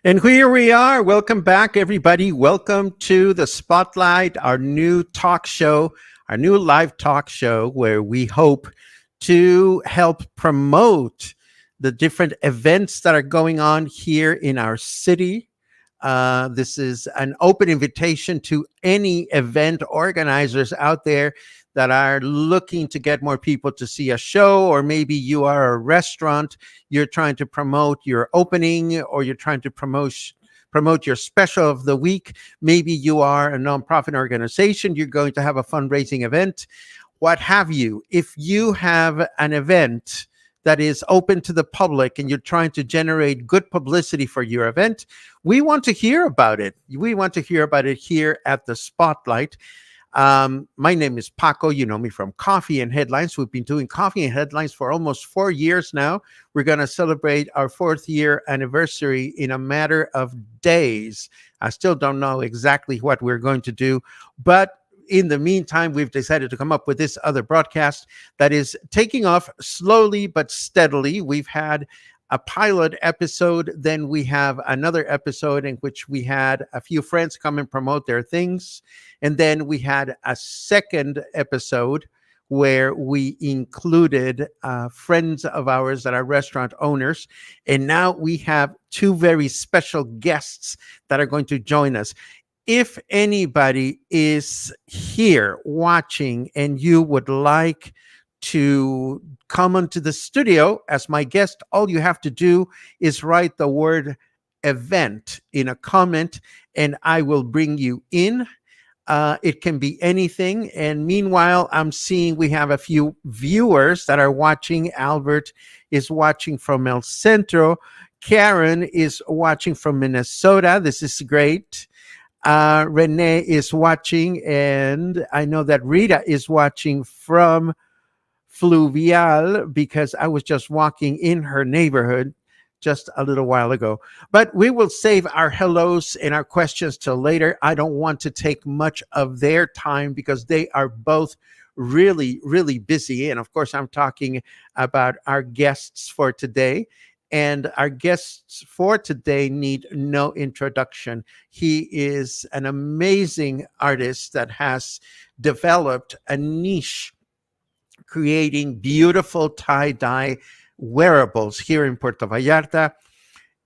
And here we are. Welcome back, everybody. Welcome to the Spotlight, our new talk show, our new live talk show where we hope to help promote the different events that are going on here in our city. This is an open invitation to any event organizers out there that are looking to get more people to see a show, or maybe you are a restaurant, you're trying to promote your opening, or you're trying to promote your special of the week. Maybe you are a nonprofit organization, you're going to have a fundraising event, what have you. If you have an event that is open to the public and you're trying to generate good publicity for your event, we want to hear about it. We want to hear about it here at the Spotlight. My name is Paco. You know me from Coffee and Headlines. We've been doing Coffee and Headlines for almost 4 years now. We're going to celebrate our 4th-year anniversary in a matter of days. I still don't know exactly what we're going to do, but in the meantime, we've decided to come up with this other broadcast that is taking off slowly but steadily. We've had a pilot episode, then we have another episode in which we had a few friends come and promote their things. And then we had a second episode where we included friends of ours that are restaurant owners. And now we have two very special guests that are going to join us. If anybody is here watching and you would like to come onto the studio as my guest, all you have to do is write the word event in a comment and I will bring you in. It can be anything. And meanwhile, I'm seeing we have a few viewers that are watching. Albert is watching from El Centro. Karen is watching from Minnesota. This is great. Renee is watching, and I know that Rita is watching from Fluvial because I was just walking in her neighborhood just a little while ago. But we will save our hellos and our questions till later. I don't want to take much of their time because they are both really, really busy. And of course, I'm talking about our guests for today. And our guests for today need no introduction. He is an amazing artist that has developed a niche creating beautiful tie-dye wearables here in Puerto Vallarta.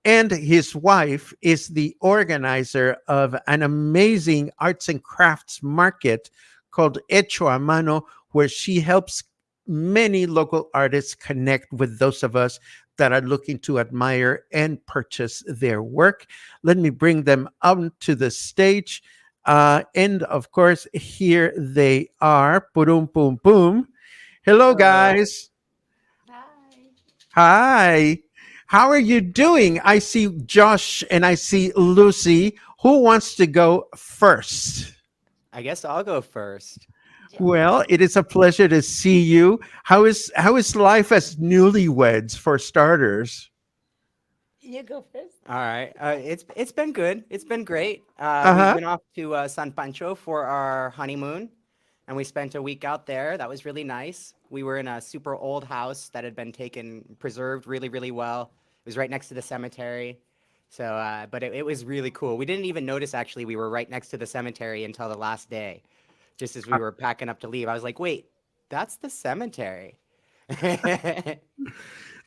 And his wife is the organizer of an amazing arts and crafts market called Hecho a Mano, where she helps many local artists connect with those of us that are looking to admire and purchase their work. Let me bring them up to the stage. And of course, here they are. Boom, boom, boom. Hello, Hello. guys. Hi. Hi. How are you doing? I see Josh and I see Lucy. Who wants to go first? I guess I'll go first. Yeah. Well, it is a pleasure to see you. How is life as newlyweds for starters? You go first. All right. It's been good. It's been great. We Uh-huh. went off to San Pancho for our honeymoon, and we spent a week out there. That was really nice. We were in a super old house that had been preserved really, really well. It was right next to the cemetery. So, but it was really cool. We didn't even notice actually we were right next to the cemetery until the last day, just as we were packing up to leave. I was like, wait, that's the cemetery.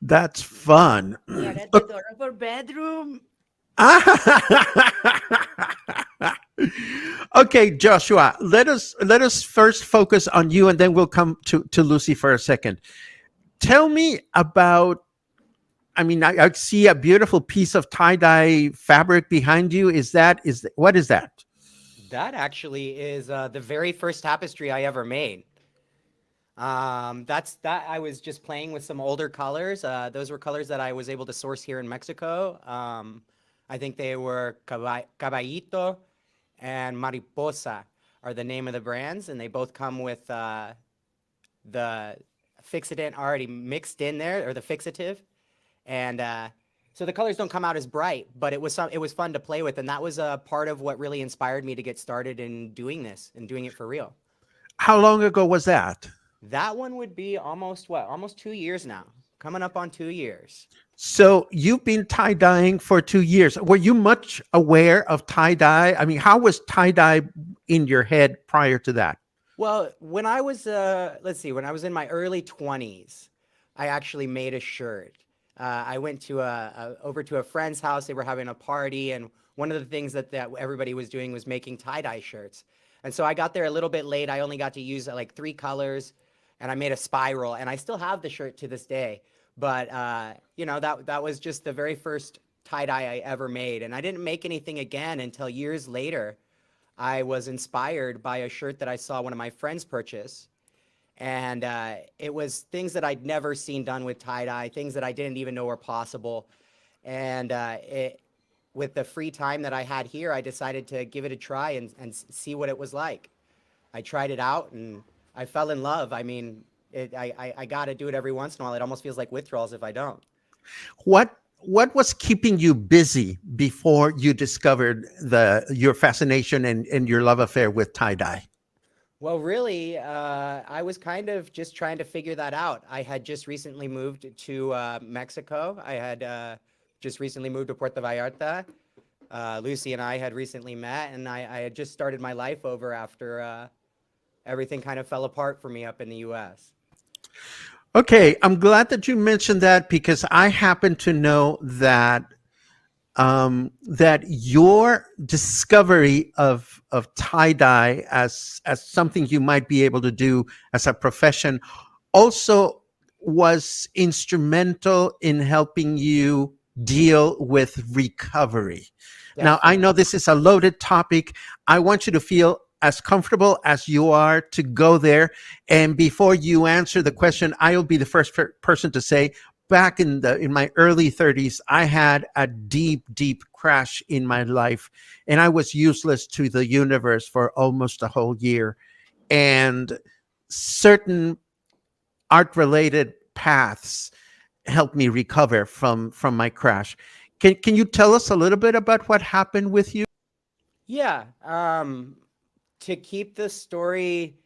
That's fun. We are at the door of our bedroom. Okay, Joshua, let us first focus on you and then we'll come to Lucy for a second. Tell me about, I mean, I see a beautiful piece of tie-dye fabric behind you. What is that? That actually is the very first tapestry I ever made. That's that. I was just playing with some older colors. Those were colors that I was able to source here in Mexico. I think they were Caballito and Mariposa are the name of the brands, and they both come with the fixative already mixed in there, or the fixative, and so the colors don't come out as bright. But it was fun to play with, and that was a part of what really inspired me to get started in doing this and doing it for real. How long ago was that? That one would be almost 2 years now, coming up on 2 years. So you've been tie dyeing for 2 years. Were you much aware of tie dye? I mean, how was tie dye in your head prior to that? Well, when I was, let's see, when I was in my early 20s, I actually made a shirt. I went to over to a friend's house. They were having a party, and one of the things that everybody was doing was making tie-dye shirts. And so I got there a little bit late. I only got to use like 3 colors, and I made a spiral, and I still have the shirt to this day. But that was just the very first tie-dye I ever made, and I didn't make anything again until years later. I was inspired by a shirt that I saw one of my friends purchase. And it was things that I'd never seen done with tie-dye, things that I didn't even know were possible. And with the free time that I had here, I decided to give it a try and see what it was like. I tried it out and I fell in love. I mean, I got to do it every once in a while. It almost feels like withdrawals if I don't. What was keeping you busy before you discovered your fascination and your love affair with tie dye? Well, really, I was kind of just trying to figure that out. I had just recently moved to Mexico. I had just recently moved to Puerto Vallarta. Lucy and I had recently met, and I had just started my life over after everything kind of fell apart for me up in the U.S. Okay, I'm glad that you mentioned that because I happen to know that your discovery of tie dye as something you might be able to do as a profession also was instrumental in helping you deal with recovery. Now, I know Definitely. this is a loaded topic. I want you to feel as comfortable as you are to go there. And before you answer the question, I'll be the first person to say, back in my early 30s, I had a deep crash in my life, and I was useless to the universe for almost a whole year. And certain art related paths helped me recover from my crash. Can you tell us a little bit about what happened with you? Yeah. To keep the story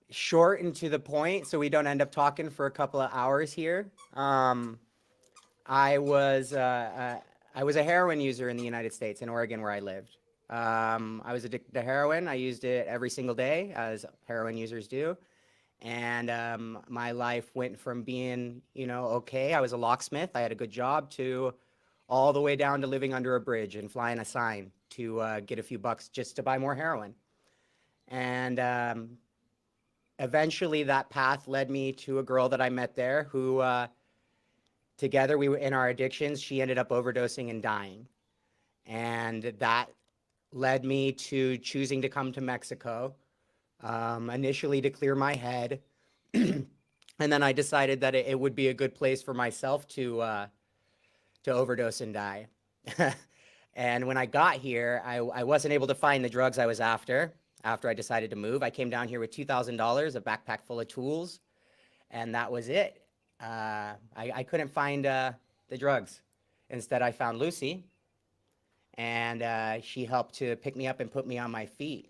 short and to the point so we don't end up talking for a couple of hours here. I was I was a heroin user in the United States, in Oregon, where I lived. I was addicted to heroin. I used it every single day, as heroin users do. And my life went from being, okay, I was a locksmith, I had a good job, to all the way down to living under a bridge and flying a sign to get a few bucks just to buy more heroin. And eventually that path led me to a girl that I met there who together we were in our addictions. She ended up overdosing and dying. And that led me to choosing to come to Mexico, initially to clear my head. And then I decided that it would be a good place for myself to overdose and die. And when I got here, I wasn't able to find the drugs I was after I decided to move. I came down here with $2,000, a backpack full of tools, and that was it. I couldn't find the drugs. Instead, I found Lucy, and she helped to pick me up and put me on my feet.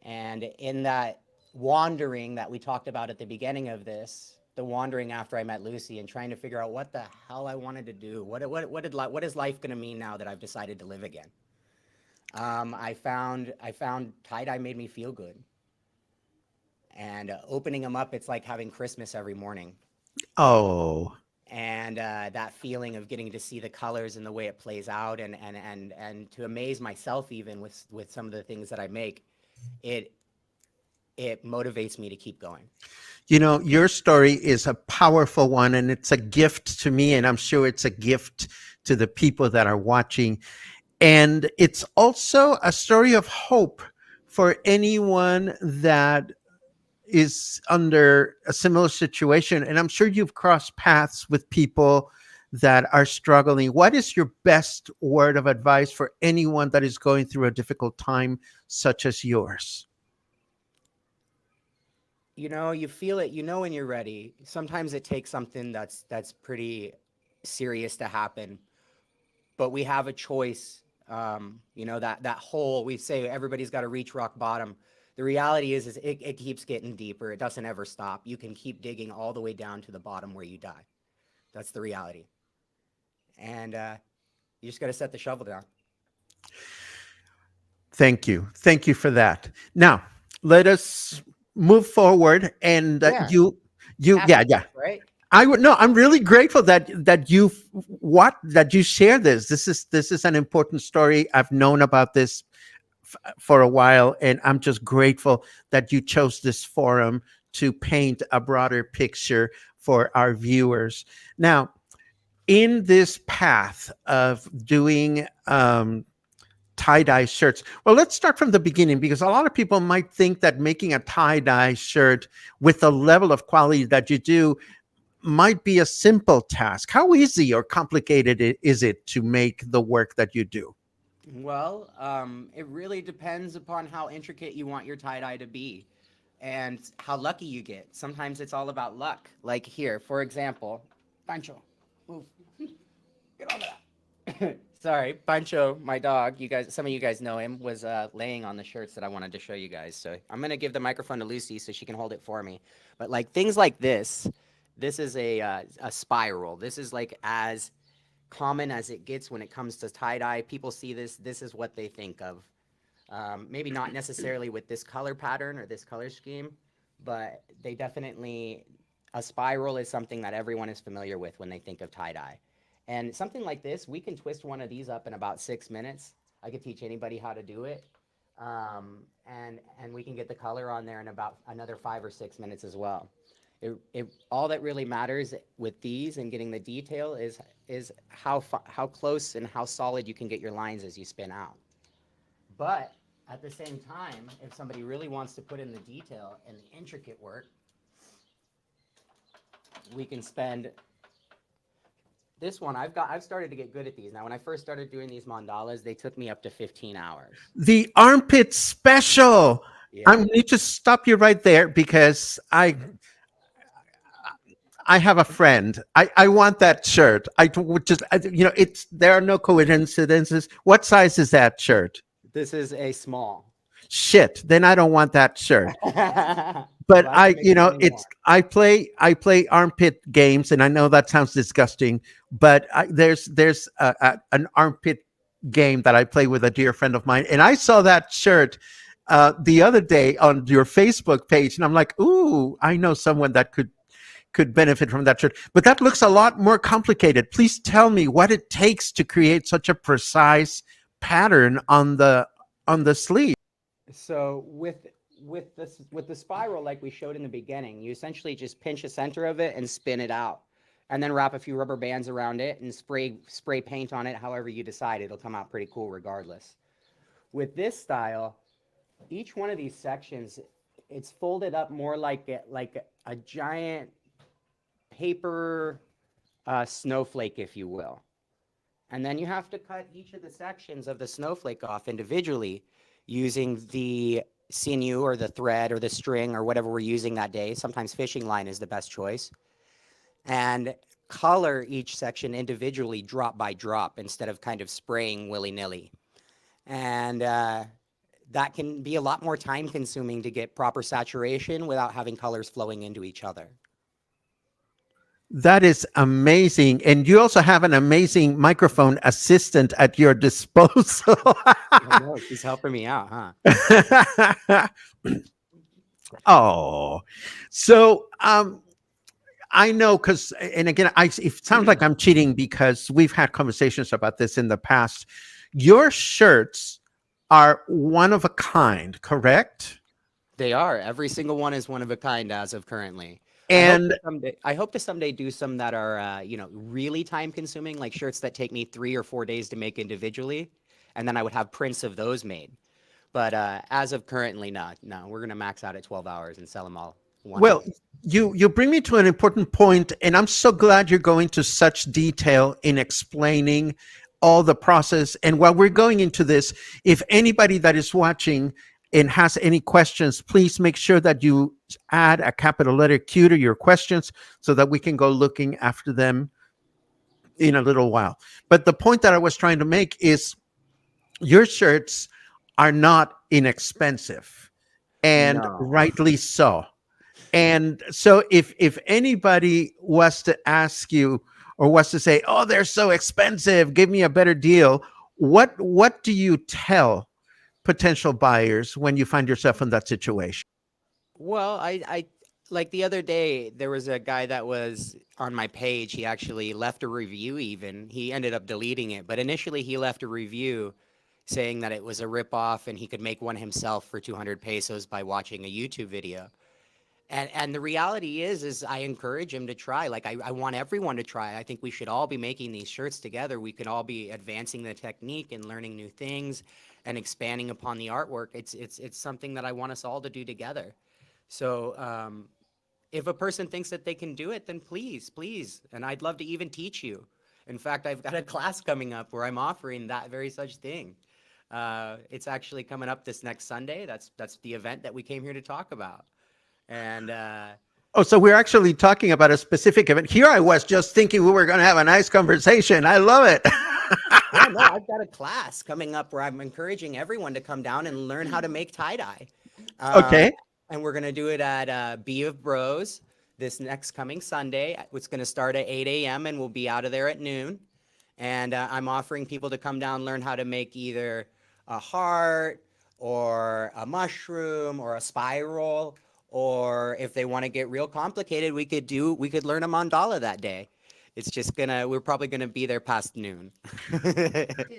And in that wandering that we talked about at the beginning of this, the wandering after I met Lucy and trying to figure out what the hell I wanted to do, what is life going to mean now that I've decided to live again? I found tie-dye made me feel good. And opening them up, it's like having Christmas every morning. Oh, And that feeling of getting to see the colors and the way it plays out, and to amaze myself even with some of the things that I make, it motivates me to keep going. your story is a powerful one, and it's a gift to me, and I'm sure it's a gift to the people that are watching. And it's also a story of hope for anyone that is under a similar situation. And I'm sure you've crossed paths with people that are struggling. What is your best word of advice for anyone that is going through a difficult time such as yours? You feel it, when you're ready. Sometimes it takes something that's pretty serious to happen, but we have a choice. That hole, we say everybody's got to reach rock bottom. The reality is it keeps getting deeper. It doesn't ever stop. You can keep digging all the way down to the bottom where you die. That's the reality. And you just got to set the shovel down. Thank you. Thank you for that. Now, let us move forward. And Yeah. yeah, Happy, yeah. right? I would no. I'm really grateful that you share this. This is an important story. I've known about this for a while, and I'm just grateful that you chose this forum to paint a broader picture for our viewers. Now, in this path of doing tie-dye shirts, well, let's start from the beginning, because a lot of people might think that making a tie-dye shirt with the level of quality that you do might be a simple task. How easy or complicated is it to make the work that you do? Well, it really depends upon how intricate you want your tie dye to be and how lucky you get. Sometimes it's all about luck. Like here, for example, Pancho, move, get on that. Sorry, Pancho, my dog. You guys, some of you guys know him. Was laying on the shirts that I wanted to show you guys. So I'm gonna give the microphone to Lucy so she can hold it for me. But like things like this, this is a spiral. This is like as common as it gets when it comes to tie dye. People see this. This is what they think of. Maybe not necessarily with this color pattern or this color scheme, but they definitely, a spiral is something that everyone is familiar with when they think of tie dye. And something like this, we can twist one of these up in about 6 minutes. I could teach anybody how to do it. And we can get the color on there in about another 5 or 6 minutes as well. All that really matters with these and getting the detail is how close and how solid you can get your lines as you spin out. But at the same time, if somebody really wants to put in the detail and the intricate work, we can spend this one. I've started to get good at these. Now, when I first started doing these mandalas, they took me up to 15 hours. The armpit special. Yeah. I need to stop you right there, because I have a friend. I want that shirt. Would just, it's, there are no coincidences. What size is that shirt? This is a small. Shit. Then I don't want that shirt. But Well, I can make it I play armpit games, and I know that sounds disgusting, but there's an armpit game that I play with a dear friend of mine, and I saw that shirt the other day on your Facebook page, and I'm like, ooh, I know someone that could benefit from that shirt. But that looks a lot more complicated. Please tell me what it takes to create such a precise pattern on the sleeve. So with the spiral, like we showed in the beginning, you essentially just pinch the center of it and spin it out, and then wrap a few rubber bands around it and spray paint on it. However you decide, it'll come out pretty cool regardless. With this style, each one of these sections, it's folded up more like a giant paper snowflake, if you will. And then you have to cut each of the sections of the snowflake off individually using the sinew or the thread or the string or whatever we're using that day. Sometimes fishing line is the best choice. And color each section individually drop by drop instead of kind of spraying willy-nilly. And that can be a lot more time consuming to get proper saturation without having colors flowing into each other. That is amazing. And you also have an amazing microphone assistant at your disposal. I know, she's helping me out, huh? Oh, so I know, because, and again, it sounds like I'm cheating, because we've had conversations about this in the past. Your shirts are one of a kind, correct? They are. Every single one is one of a kind as of currently. And I hope to someday do some that are, really time consuming, like shirts that take me 3 or 4 days to make individually. And then I would have prints of those made. But as of currently, no, we're going to max out at 12 hours and sell them all. Well, you bring me to an important point, and I'm so glad you're going to such detail in explaining all the process. And while we're going into this, if anybody that is watching and has any questions, please make sure that you add a capital letter Q to your questions so that we can go looking after them in a little while. But the point that I was trying to make is your shirts are not inexpensive. and No. rightly so. And so if anybody was to ask you or was to say, "Oh, they're so expensive, give me a better deal," what do you tell potential buyers when you find yourself in that situation? Well, I like the other day there was a guy that was on my page. He actually left a review even. He ended up deleting it, but initially he left a review saying that it was a ripoff and he could make one himself for 200 pesos by watching a YouTube video. And the reality is I encourage him to try. Like I want everyone to try. I think we should all be making these shirts together. We could all be advancing the technique and learning new things and expanding upon the artwork. It's something that I want us all to do together. So if a person thinks that they can do it, then please, please. And I'd love to even teach you. In fact, I've got a class coming up where I'm offering that very such thing. It's actually coming up this next Sunday. That's the event that we came here to talk about. And Oh, so we're actually talking about a specific event. Here I was just thinking we were going to have a nice conversation. I love it. yeah, no, I've got a class coming up where I'm encouraging everyone to come down and learn how to make tie dye. Um, Okay. and we're gonna do it at B of Bros this next coming Sunday. It's gonna start at 8 a.m. and we'll be out of there at noon. And I'm offering people to come down and learn how to make either a heart or a mushroom or a spiral, or if they want to get real complicated, we could learn a mandala that day. We're probably gonna be there past noon.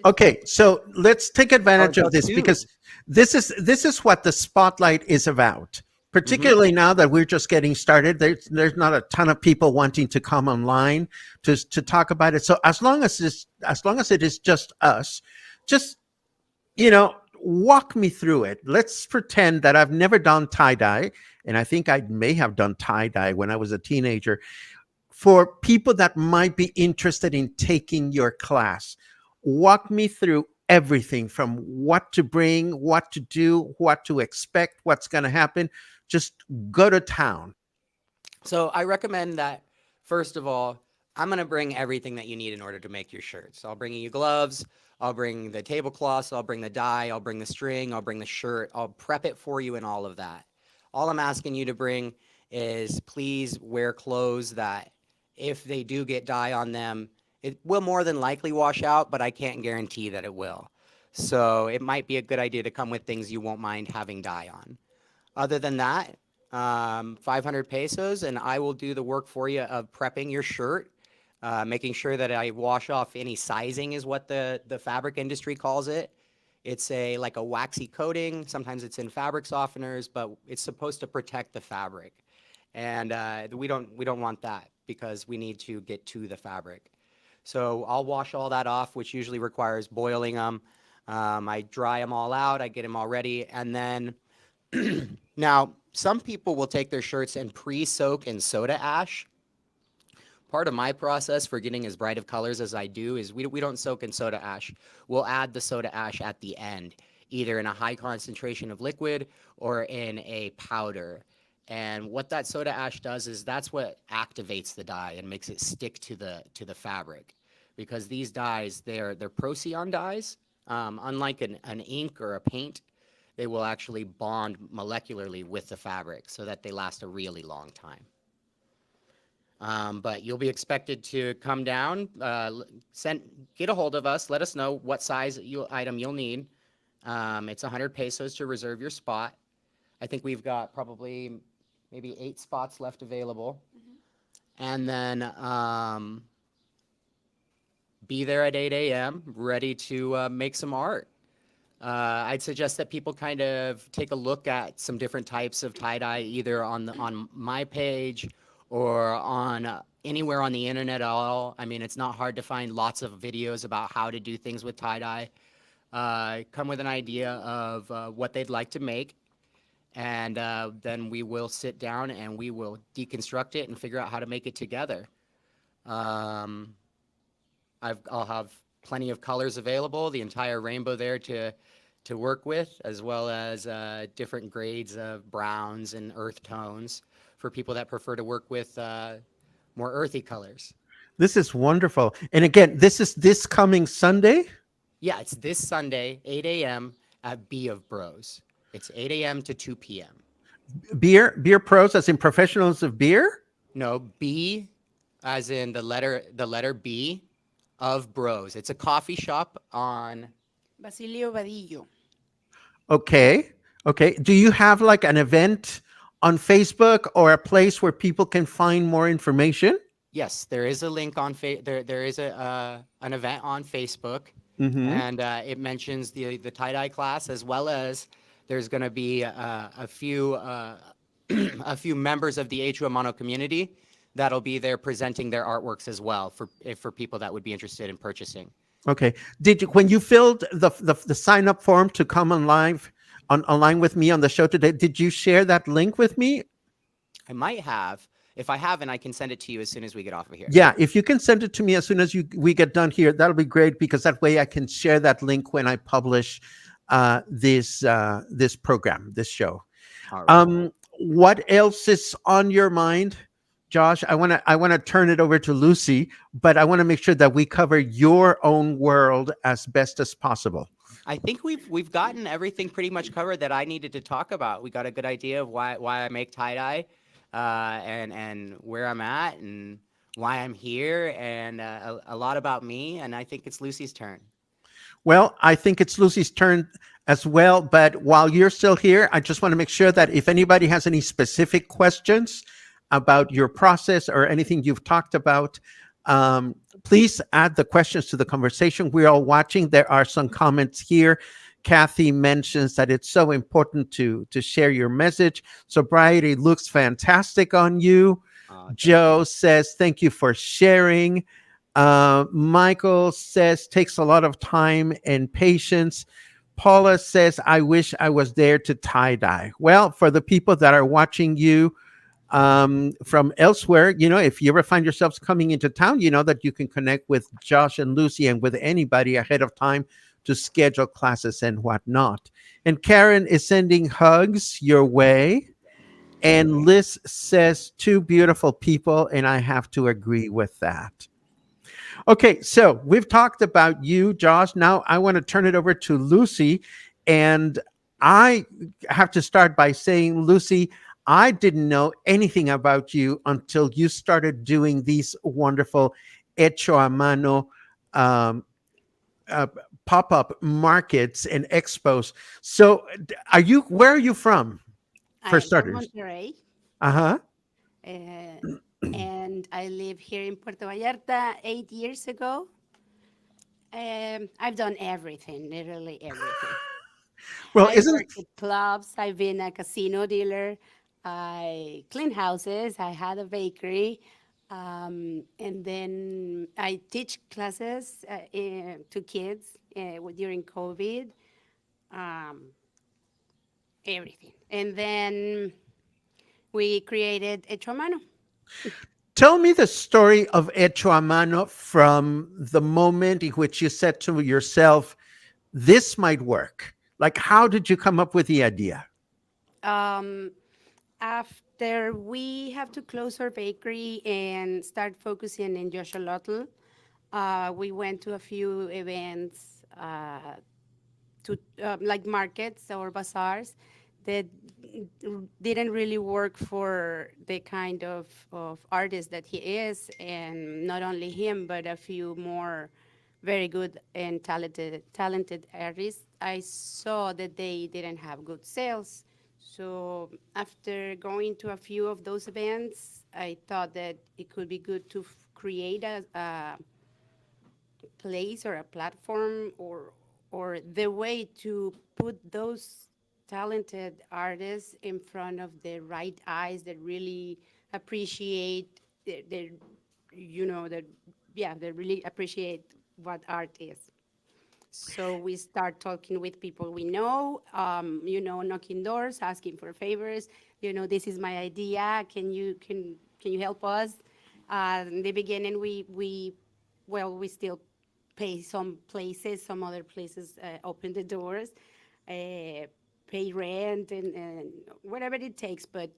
Okay, so let's take advantage Oh, of this two. because this is what the spotlight is about. Mhm. Particularly now that we're just getting started, there's not a ton of people wanting to come online to talk about it. So as long as it is just us, just walk me through it. Let's pretend that I've never done tie dye, and I think I may have done tie dye when I was a teenager. For people that might be interested in taking your class, walk me through everything from what to bring, what to do, what to expect, what's going to happen. Just go to town. So I recommend that first of all, I'm gonna bring everything that you need in order to make your shirts. I'll bring you gloves, I'll bring the tablecloths, I'll bring the dye, I'll bring the string, I'll bring the shirt, I'll prep it for you and all of that. All I'm asking you to bring is please wear clothes that if they do get dye on them, it will more than likely wash out, but I can't guarantee that it will. So it might be a good idea to come with things you won't mind having dye on. Other than that, 500 pesos, and I will do the work for you of prepping your shirt, making sure that I wash off any sizing is what the fabric industry calls it. It's like a waxy coating. Sometimes it's in fabric softeners, but it's supposed to protect the fabric. And we don't want that because we need to get to the fabric. So I'll wash all that off, which usually requires boiling them. I dry them all out, I get them all ready, and then now, some people will take their shirts and pre-soak in soda ash. Part of my process for getting as bright of colors as I do is we don't soak in soda ash. We'll add the soda ash at the end, either in a high concentration of liquid or in a powder. And what that soda ash does is that's what activates the dye and makes it stick to the fabric. Because these dyes, they're Procyon dyes, unlike an ink or a paint, they will actually bond molecularly with the fabric so that they last a really long time. But you'll be expected to come down, get a hold of us, let us know what size item you'll need. It's 100 pesos to reserve your spot. I think we've got probably maybe 8 spots left available. And then be there at 8 a.m., ready to make some art. I'd suggest that people kind of take a look at some different types of tie-dye, either on my page or on anywhere on the internet at all. I mean, it's not hard to find lots of videos about how to do things with tie-dye. Come with an idea of what they'd like to make, and then we will sit down and we will deconstruct it and figure out how to make it together. Um, I'll have plenty of colors available, the entire rainbow there to work with, as well as different grades of browns and earth tones for people that prefer to work with more earthy colors. This is wonderful. And again, this is this coming Sunday. Yeah, it's this Sunday, 8 a.m. at B of Bros. It's 8 a.m. to 2 p.m. Beer pros, as in professionals of beer. No, B as in the letter B of Bros. It's a coffee shop on. Basilio Vadillo. Okay. Okay. Do you have like an event on Facebook or a place where people can find more information? Yes, there is a link on there is a an event on Facebook, Mm-hmm. and it mentions the tie dye class, as well as there's going to be a few a few members of the Humano community that'll be there presenting their artworks as well for people that would be interested in purchasing. Okay. Did you, when you filled the sign up form to come on live online with me on the show today, did you share that link with me? I might have. If I haven't, I can send it to you as soon as we get off of here. Yeah, if you can send it to me as soon as we get done here, that'll be great because that way I can share that link when I publish this program, this show. All right. What else is on your mind, Josh? I want to turn it over to Lucy, but I want to make sure that we cover your own world as best as possible. I think we've gotten everything pretty much covered that I needed to talk about. We got a good idea of why I make tie dye, and where I'm at, and why I'm here, and a lot about me. And I think it's Lucy's turn. Well, I think it's Lucy's turn as well. But while you're still here, I just want to make sure that if anybody has any specific questions about your process or anything you've talked about, please add the questions to the conversation. We're all watching. There are some comments here. Kathy mentions that it's so important to share your message. Sobriety looks fantastic on you. Thank Joe you. says, thank you for sharing. Michael says, takes a lot of time and patience. Paula says, I wish I was there to tie dye. Well, for the people that are watching you from elsewhere, if you ever find yourselves coming into town, you know that you can connect with Josh and Lucy and with anybody ahead of time to schedule classes and whatnot. And Karen is sending hugs your way. And Liz says, two beautiful people, and I have to agree with that. Okay, so we've talked about you, Josh. Now I want to turn it over to Lucy. And I have to start by saying, Lucy, I didn't know anything about you until you started doing these wonderful hecho a mano um, uh, pop up markets and expos. So, where are you from, I for am from starters? Monterrey, Uh huh. uh, and I live here in Puerto Vallarta 8 years ago. I've done everything, literally everything. Well, I isn't worked at clubs. I've been a casino dealer. I clean houses. I had a bakery. And then I teach classes to kids during COVID, um, everything. And then we created Echomano. tell me the story of Hecho a Mano from the moment in which you said to yourself, this might work. Like, how did you come up with the idea? Um, After we have to close our bakery and start focusing in Yosholotl, we went to a few events to like markets or bazaars that didn't really work for the kind of artist that he is, and not only him, but a few more very good and talented artists. I saw that they didn't have good sales. So after going to a few of those events, I thought that it could be good to create a place or a platform, or the way to put those talented artists in front of the right eyes that really appreciate their that, yeah, they really appreciate what art is. So we start talking with people we know, knocking doors, asking for favors. This is my idea. Can you help us? In the beginning, we still pay some places, some other places open the doors, pay rent and whatever it takes. But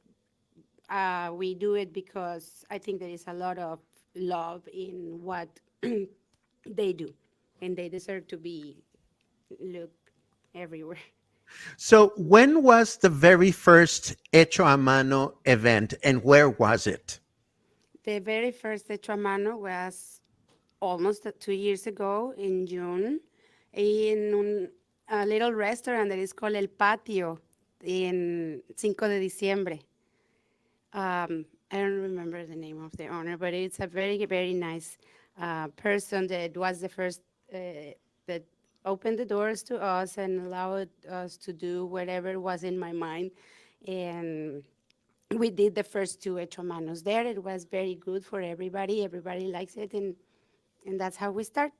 we do it because I think there is a lot of love in what they do, and they deserve to be looked everywhere. So, when was the very first Hecho a Mano event and where was it? The very first Tetramano was almost 2 years ago in June in a little restaurant that is called El Patio in Cinco de Diciembre. I don't remember the name of the owner, but it's a very, very nice person that was the first that opened the doors to us and allowed us to do whatever was in my mind. And we did the first two hechomanos there. It was very good for everybody. Everybody likes it, and that's how we start.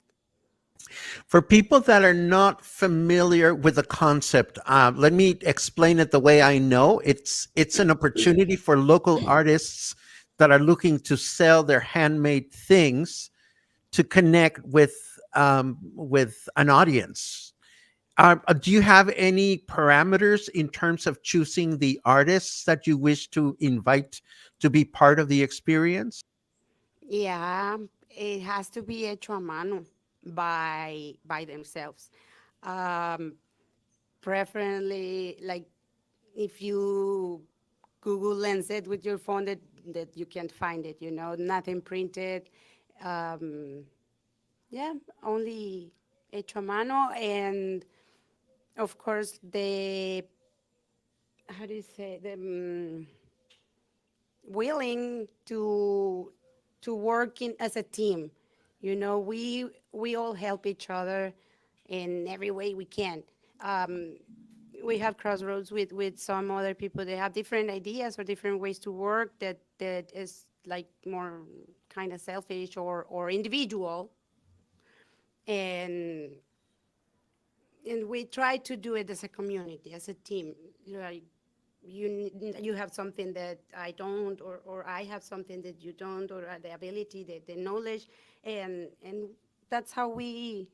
For people that are not familiar with the concept, let me explain it the way I know. It's an opportunity for local artists that are looking to sell their handmade things to connect with an audience. Do you have any parameters in terms of choosing the artists that you wish to invite to be part of the experience? Yeah, it has to be hecho a mano by themselves. Um, Preferably, like if you Google Lens it with your phone, that you can't find it. Nothing printed. Um, yeah, only hecho a mano, and of course the how do you say the willing to work in as a team. We all help each other in every way we can. Um, we have crossroads with some other people. They have different ideas or different ways to work that is like more kind of selfish or individual, and we try to do it as a community, as a team. Like you have something that I don't, or I have something that you don't, or the ability, the knowledge, and that's how we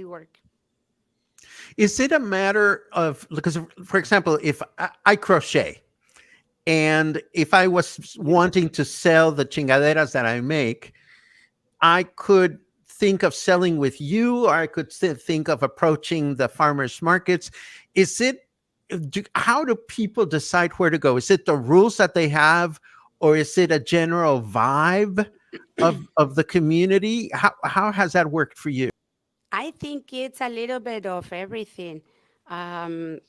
work. Is it a matter of, because, for example, if I crochet, and if I was wanting to sell the chingaderas that I make, I could think of selling with you, or I could think of approaching the farmers markets. Is it, how do people decide where to go? Is it the rules that they have, or is it a general vibe of the community? How has that worked for you? I think it's a little bit of everything. Um,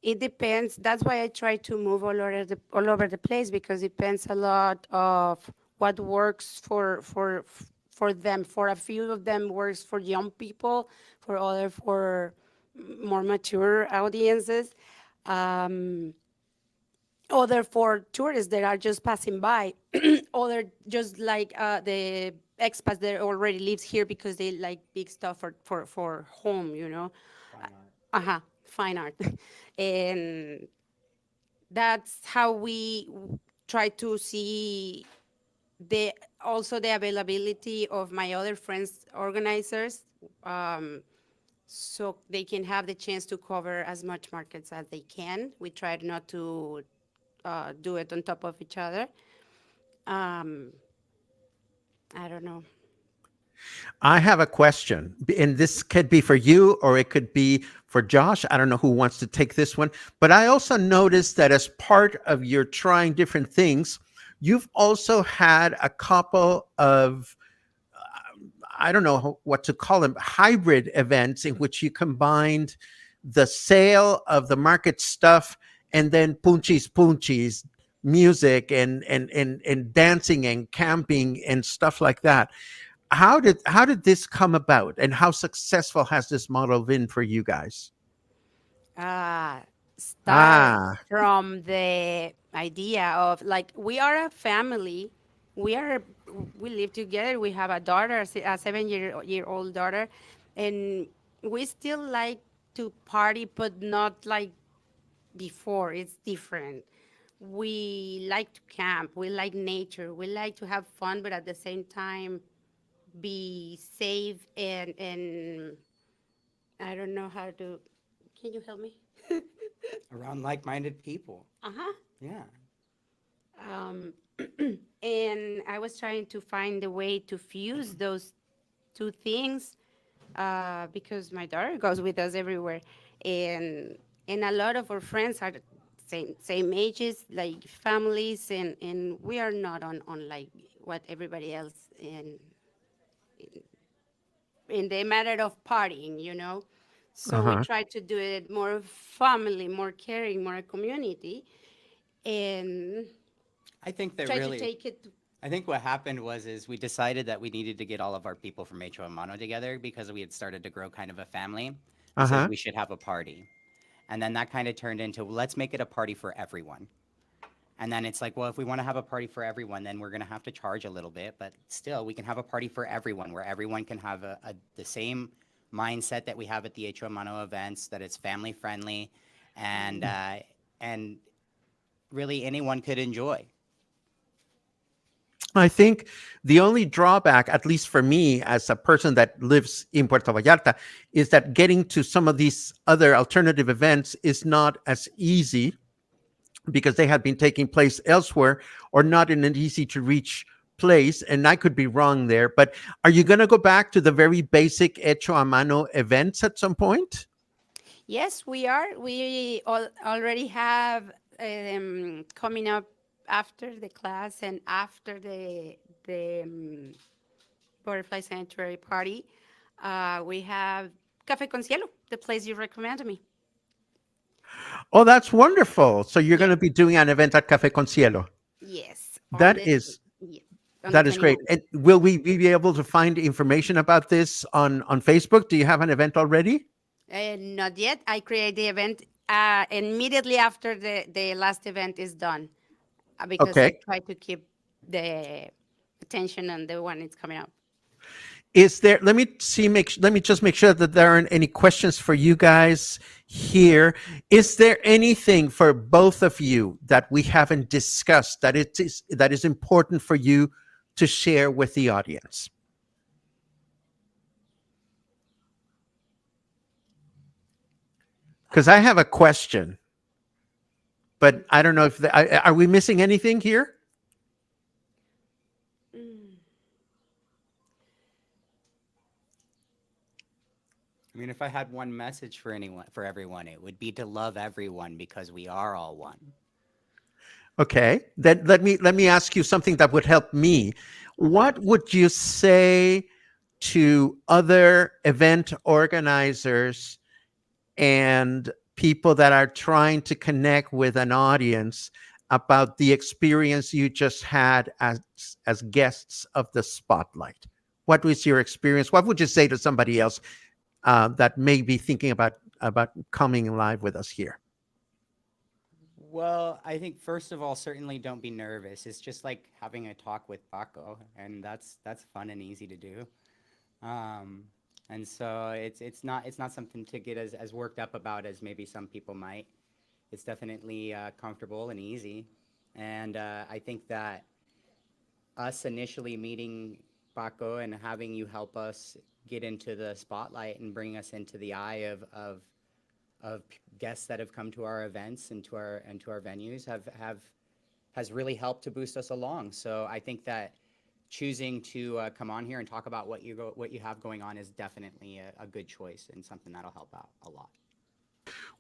it depends. That's why I try to move all over the place, because it depends a lot of what works for them. For a few of them works for young people, for other for more mature audiences. Um, Other for tourists that are just passing by, other just like the expats that already lives here because they like big stuff for home. Fine art. Uh-huh, fine art. And that's how we try to see the also the availability of my other friends organizers, um, so they can have the chance to cover as much markets as they can. We try not to do it on top of each other. Um, I don't know. I have a question, and this could be for you or it could be for Josh. I don't know who wants to take this one, but I also noticed that as part of your trying different things, you've also had a couple of, I don't know what to call them, hybrid events in which you combined the sale of the market stuff and then punchis music and dancing and camping and stuff like that. How did this come about, and how successful has this model been for you guys? uh, Start Ah, from the idea of like we are a family. We are we live together. We have a daughter, a 7-year old daughter, and we still like to party, but not like before. It's different. We like to camp. We like nature. We like to have fun, but at the same time be safe and I don't know how to. Can you help me? Around like-minded people. Uh huh. Yeah. Um, and I was trying to find a way to fuse those two things, because my daughter goes with us everywhere, and and a lot of our friends are the same ages, like families, and we are not on like what everybody else in the matter of partying, you know. So we Uh-huh. try to do it more family, more caring, more community, and I think that try to really, take it. I think what happened is we decided that we needed to get all of our people from Hecho Mano together because we had started to grow kind of a family. We said Uh-huh. we should have a party. And then that kind of turned into let's make it a party for everyone. And then it's like, well, if we want to have a party for everyone, then we're going to have to charge a little bit, but still, we can have a party for everyone where everyone can have the same mindset that we have at the Hecho Mano events, that it's family friendly, and really anyone could enjoy. I think the only drawback, at least for me as a person that lives in Puerto Vallarta, is that getting to some of these other alternative events is not as easy because they had been taking place elsewhere or not in an easy to reach place. And I could be wrong there, but are you going to go back to the very basic hecho a mano events at some point? Yes, we are. We already have coming up after the class and after the butterfly sanctuary party. We have Café con Cielo, the place you recommended me. Oh, that's wonderful. So you're going Yes, to be doing an event at Café con Cielo. yes, That is yeah, on the that is great. 29th. And will we be able to find information about this on Facebook? Do you have an event already? Not yet. I create the event immediately after the last event is done because I Okay. try to keep the attention on the one it's coming up. Is there, let me see, let me just make sure that there aren't any questions for you guys here. Is there anything for both of you that we haven't discussed that is important for you to share with the audience? Because I have a question, but I don't know if are we missing anything here? Mm. I mean, if I had one message for anyone, for everyone, it would be to love everyone because we are all one. Okay, then let me ask you something that would help me. Uh-huh. What would you say to other event organizers and people that are trying to connect with an audience about the experience you just had as guests of the spotlight? What was your experience? What would you say to somebody else that may be thinking about coming live with us here? Well, I think first of all, certainly don't be nervous. It's just like having a talk with Paco, and that's fun and easy to do. Um, and so it's not something to get as worked up about as maybe some people might. It's definitely comfortable and easy, and I think that us initially meeting Paco and having you help us get into the spotlight and bring us into the eye of guests that have come to our events and to our venues have has really helped to boost us along. So I think that choosing to come on here and talk about what you have going on is definitely a good choice and something that'll help out a lot.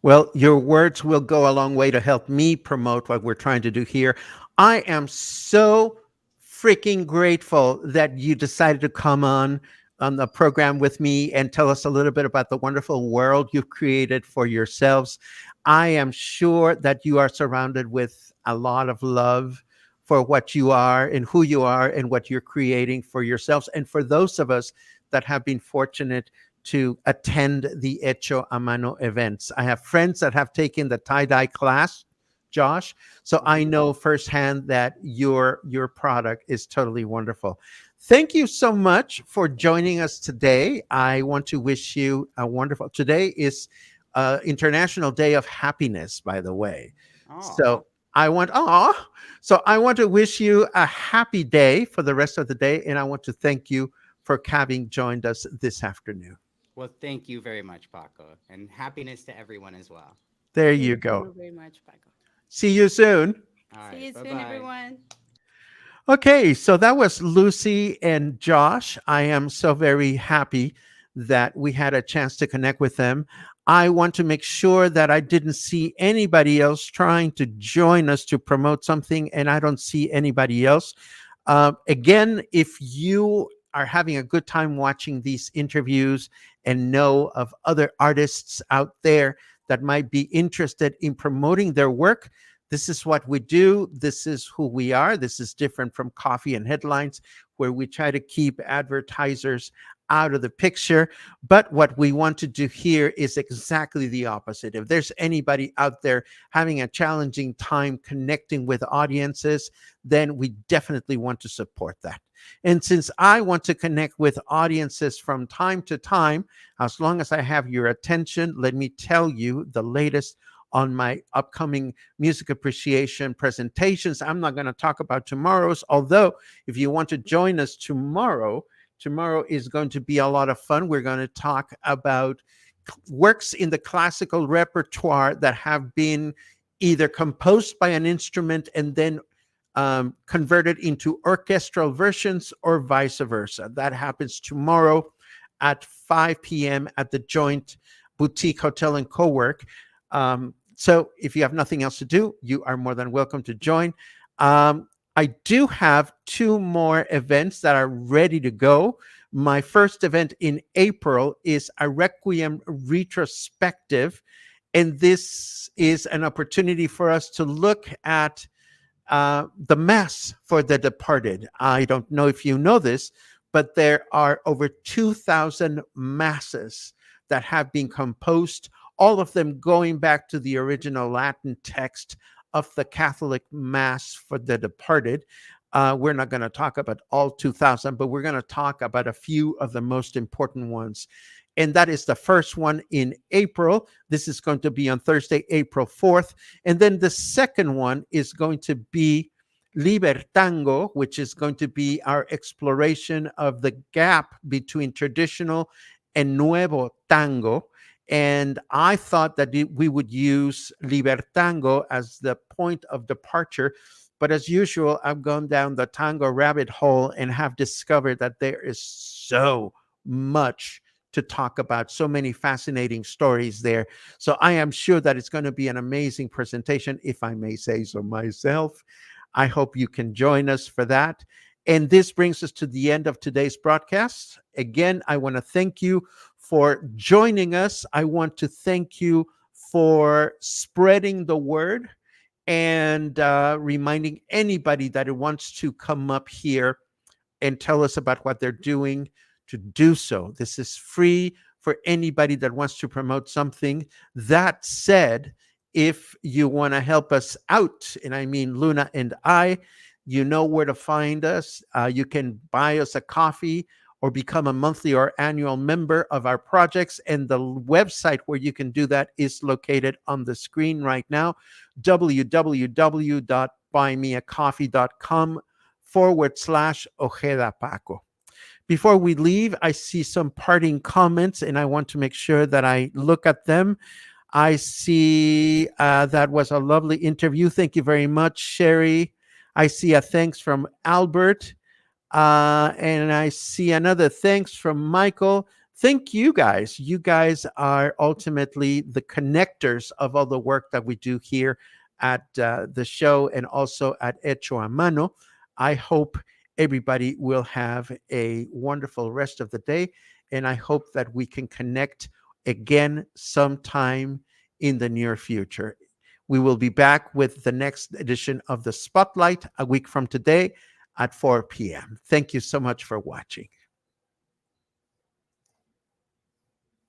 Well, your words will go a long way to help me promote what we're trying to do here. I am so freaking grateful that you decided to come on the program with me and tell us a little bit about the wonderful world you've created for yourselves. I am sure that you are surrounded with a lot of love for what you are and who you are and what you're creating for yourselves. And for those of us that have been fortunate to attend the Hecho a Mano events. I have friends that have taken the tie-dye class, Josh, so I Hmm. know firsthand that your product is totally wonderful. Thank you so much for joining us today. I want to wish you a wonderful. Today is International Day of Happiness, by the way. Oh, So I want to wish you a happy day for the rest of the day, and I want to thank you for having joined us this afternoon. well, thank you very much, Paco, and happiness to everyone as well. There you Thank go. you very much, Paco. See you soon. All See right, you bye soon, bye. everyone. Okay, so that was Lucy and Josh. I am so very happy that we had a chance to connect with them. I want to make sure that I didn't see anybody else trying to join us to promote something, and I don't see anybody else. Again, if you are having a good time watching these interviews and know of other artists out there that might be interested in promoting their work, this is what we do. This is who we are. This is different from Coffee and Headlines, where we try to keep advertisers out of the picture. But what we want to do here is exactly the opposite. If there's anybody out there having a challenging time connecting with audiences, then we definitely want to support that. And since I want to connect with audiences from time to time, as long as I have your attention, let me tell you the latest on my upcoming music appreciation presentations. I'm not going to talk about tomorrow's, although if you want to join us tomorrow, tomorrow is going to be a lot of fun. We're going to talk about works in the classical repertoire that have been either composed by an instrument and then converted into orchestral versions or vice versa. That happens tomorrow at 5 p.m. at the Joint Boutique Hotel and Co-work. So if you have nothing else to do, you are more than welcome to join. I do have two more events that are ready to go. My first event in April is a Requiem retrospective, and this is an opportunity for us to look at the Mass for the Departed. I don't know if you know this, but there are over 2,000 masses that have been composed, all of them going back to the original Latin text of the Catholic Mass for the Departed. We're not going to talk about all 2,000, but we're going to talk about a few of the most important ones. And that is the first one in April. This is going to be on Thursday, April 4th. And then the second one is going to be Libertango, which is going to be our exploration of the gap between traditional and nuevo tango. And I thought that we would use Libertango as the point of departure. But as usual, I've gone down the tango rabbit hole and have discovered that there is so much to talk about, so many fascinating stories there. So I am sure that it's going to be an amazing presentation, if I may say so myself. I hope you can join us for that. And this brings us to the end of today's broadcast. Again, I want to thank you for joining us. I want to thank you for spreading the word and reminding anybody that wants to come up here and tell us about what they're doing to do so. This is free for anybody that wants to promote something. That said, if you want to help us out, and I mean Luna and I, you know where to find us. You can buy us a coffee or become a monthly or annual member of our projects. And the website where you can do that is located on the screen right now, www.buymeacoffee.com/Ojeda Paco. Before we leave, I see some parting comments, and I want to make sure that I look at them. I see that was a lovely interview. Thank you very much, Sherry. I see a thanks from Albert. And I see another thanks from Michael. Thank you guys. You guys are ultimately the connectors of all the work that we do here at the show and also at Hecho a Mano. I hope everybody will have a wonderful rest of the day. And I hope that we can connect again sometime in the near future. We will be back with the next edition of the Spotlight a week from today at 4 p.m. Thank you so much for watching.